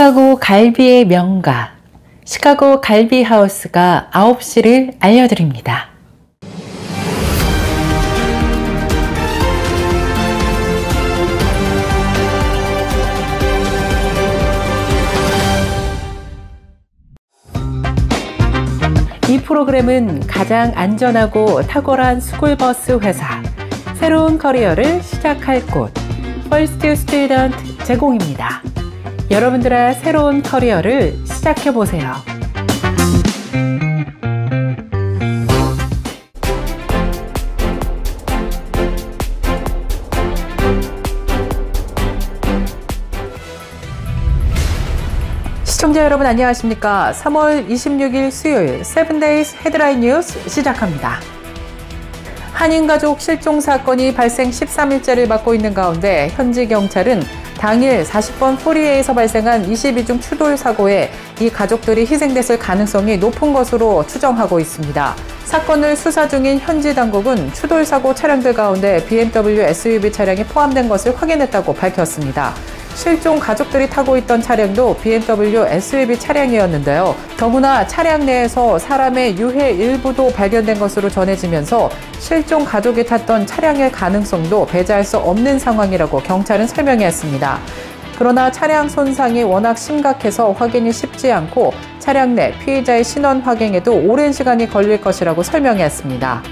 시카고 갈비의 명가, 시카고 갈비 하우스가 9시를 알려드립니다. 이 프로그램은 가장 안전하고 탁월한 스쿨버스 회사, 새로운 커리어를 시작할 곳, 퍼스트 스튜던트 제공입니다. 여러분들의 새로운 커리어를 시작해보세요. 시청자 여러분 안녕하십니까? 3월 26일 수요일 7days 헤드라인 뉴스 시작합니다. 한인가족 실종 사건이 발생 13일째를 맞고 있는 가운데 현지 경찰은 당일 40번 포리에에서 발생한 22중 추돌 사고에 이 가족들이 희생됐을 가능성이 높은 것으로 추정하고 있습니다. 사건을 수사 중인 현지 당국은 추돌 사고 차량들 가운데 BMW SUV 차량이 포함된 것을 확인했다고 밝혔습니다. 실종 가족들이 타고 있던 차량도 BMW SUV 차량이었는데요. 더구나 차량 내에서 사람의 유해 일부도 발견된 것으로 전해지면서 실종 가족이 탔던 차량의 가능성도 배제할 수 없는 상황이라고 경찰은 설명했습니다. 그러나 차량 손상이 워낙 심각해서 확인이 쉽지 않고 차량 내 피해자의 신원 확인에도 오랜 시간이 걸릴 것이라고 설명했습니다.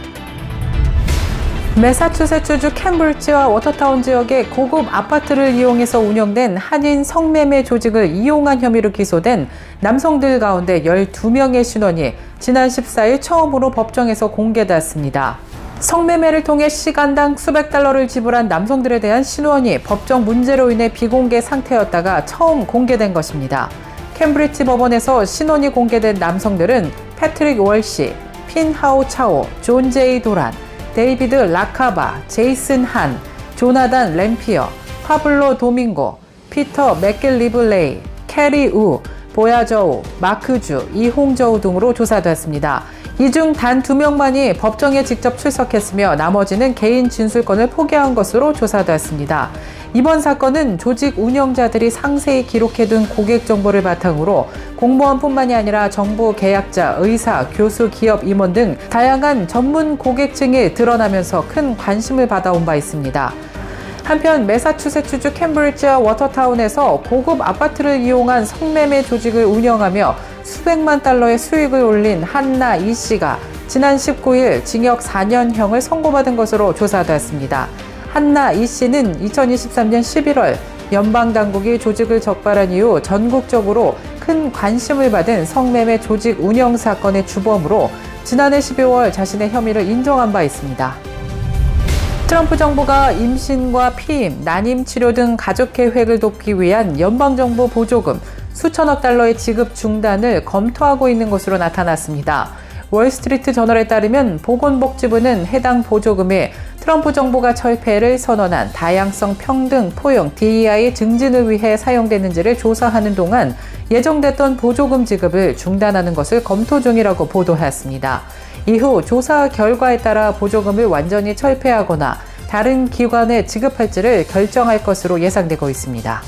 매사추세츠주 캠브리지와 워터타운 지역의 고급 아파트를 이용해서 운영된 한인 성매매 조직을 이용한 혐의로 기소된 남성들 가운데 12명의 신원이 지난 14일 처음으로 법정에서 공개됐습니다. 성매매를 통해 시간당 수백 달러를 지불한 남성들에 대한 신원이 법정 문제로 인해 비공개 상태였다가 처음 공개된 것입니다. 캠브리지 법원에서 신원이 공개된 남성들은 패트릭 월시, 핀하오 차오, 존 제이 도란, 데이비드 라카바, 제이슨 한, 조나단 램피어, 파블로 도밍고, 피터 맥길리블레이, 캐리 우, 보야저우, 마크주, 이홍저우 등으로 조사됐습니다. 이 중 단 2명만이 법정에 직접 출석했으며 나머지는 개인 진술권을 포기한 것으로 조사됐습니다. 이번 사건은 조직 운영자들이 상세히 기록해둔 고객 정보를 바탕으로 공무원뿐만이 아니라 정부 계약자, 의사, 교수, 기업 임원 등 다양한 전문 고객층이 드러나면서 큰 관심을 받아온 바 있습니다. 한편 매사추세츠주 캠브리지와 워터타운에서 고급 아파트를 이용한 성매매 조직을 운영하며 수백만 달러의 수익을 올린 한나 이 씨가 지난 19일 징역 4년형을 선고받은 것으로 조사됐습니다. 한나 이 씨는 2023년 11월 연방당국이 조직을 적발한 이후 전국적으로 큰 관심을 받은 성매매 조직 운영 사건의 주범으로 지난해 12월 자신의 혐의를 인정한 바 있습니다. 트럼프 정부가 임신과 피임, 난임 치료 등 가족 계획을 돕기 위한 연방정부 보조금 수천억 달러의 지급 중단을 검토하고 있는 것으로 나타났습니다. 월스트리트 저널에 따르면 보건복지부는 해당 보조금이 트럼프 정부가 철폐를 선언한 다양성 평등 포용 DEI 증진을 위해 사용됐는지를 조사하는 동안 예정됐던 보조금 지급을 중단하는 것을 검토 중이라고 보도했습니다. 이후 조사 결과에 따라 보조금을 완전히 철폐하거나 다른 기관에 지급할지를 결정할 것으로 예상되고 있습니다.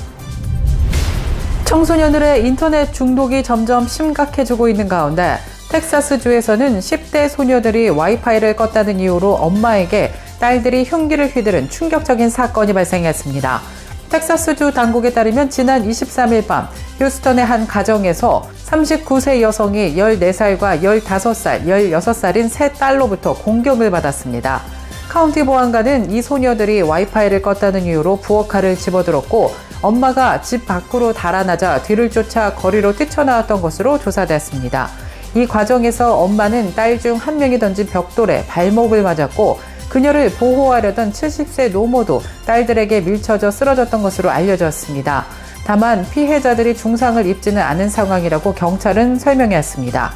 청소년들의 인터넷 중독이 점점 심각해지고 있는 가운데 텍사스주에서는 10대 소녀들이 와이파이를 껐다는 이유로 엄마에게 딸들이 흉기를 휘두른 충격적인 사건이 발생했습니다. 텍사스주 당국에 따르면 지난 23일 밤 휴스턴의 한 가정에서 39세 여성이 14살과 15살, 16살인 세 딸로부터 공격을 받았습니다. 카운티 보안관은 이 소녀들이 와이파이를 껐다는 이유로 부엌칼을 집어들었고 엄마가 집 밖으로 달아나자 뒤를 쫓아 거리로 뛰쳐나왔던 것으로 조사됐습니다. 이 과정에서 엄마는 딸 중 한 명이 던진 벽돌에 발목을 맞았고 그녀를 보호하려던 70세 노모도 딸들에게 밀쳐져 쓰러졌던 것으로 알려졌습니다. 다만 피해자들이 중상을 입지는 않은 상황이라고 경찰은 설명했습니다.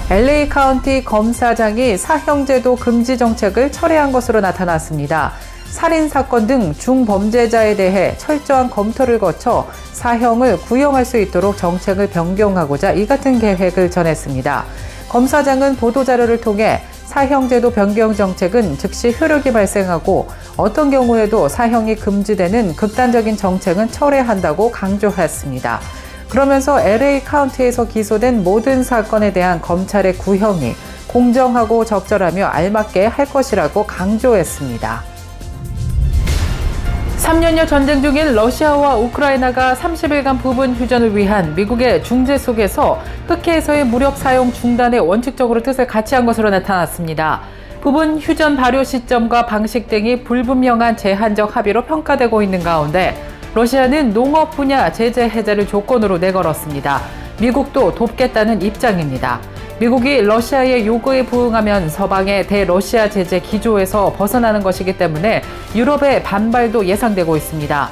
LA 카운티 검사장이 사형제도 금지 정책을 철회한 것으로 나타났습니다. 살인사건 등 중범죄자에 대해 철저한 검토를 거쳐 사형을 구형할 수 있도록 정책을 변경하고자 이 같은 계획을 전했습니다. 검사장은 보도자료를 통해 사형제도 변경 정책은 즉시 효력이 발생하고 어떤 경우에도 사형이 금지되는 극단적인 정책은 철회한다고 강조했습니다. 그러면서 LA 카운티에서 기소된 모든 사건에 대한 검찰의 구형이 공정하고 적절하며 알맞게 할 것이라고 강조했습니다. 3년여 전쟁 중인 러시아와 우크라이나가 30일간 부분 휴전을 위한 미국의 중재 속에서 흑해에서의 무력 사용 중단에 원칙적으로 뜻을 같이 한 것으로 나타났습니다. 부분 휴전 발효 시점과 방식 등이 불분명한 제한적 합의로 평가되고 있는 가운데 러시아는 농업 분야 제재 해제를 조건으로 내걸었습니다. 미국도 돕겠다는 입장입니다. 미국이 러시아의 요구에 부응하면 서방의 대러시아 제재 기조에서 벗어나는 것이기 때문에 유럽의 반발도 예상되고 있습니다.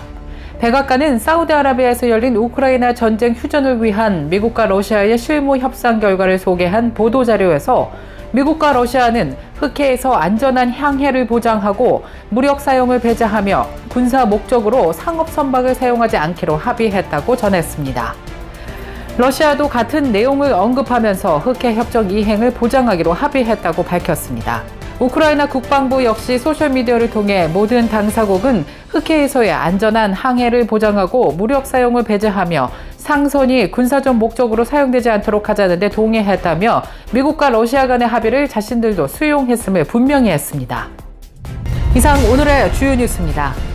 백악관은 사우디아라비아에서 열린 우크라이나 전쟁 휴전을 위한 미국과 러시아의 실무 협상 결과를 소개한 보도자료에서 미국과 러시아는 흑해에서 안전한 향해를 보장하고 무력 사용을 배제하며 군사 목적으로 상업 선박을 사용하지 않기로 합의했다고 전했습니다. 러시아도 같은 내용을 언급하면서 흑해 협정 이행을 보장하기로 합의했다고 밝혔습니다. 우크라이나 국방부 역시 소셜미디어를 통해 모든 당사국은 흑해에서의 안전한 항해를 보장하고 무력 사용을 배제하며 상선이 군사적 목적으로 사용되지 않도록 하자는 데 동의했다며 미국과 러시아 간의 합의를 자신들도 수용했음을 분명히 했습니다. 이상 오늘의 주요 뉴스입니다.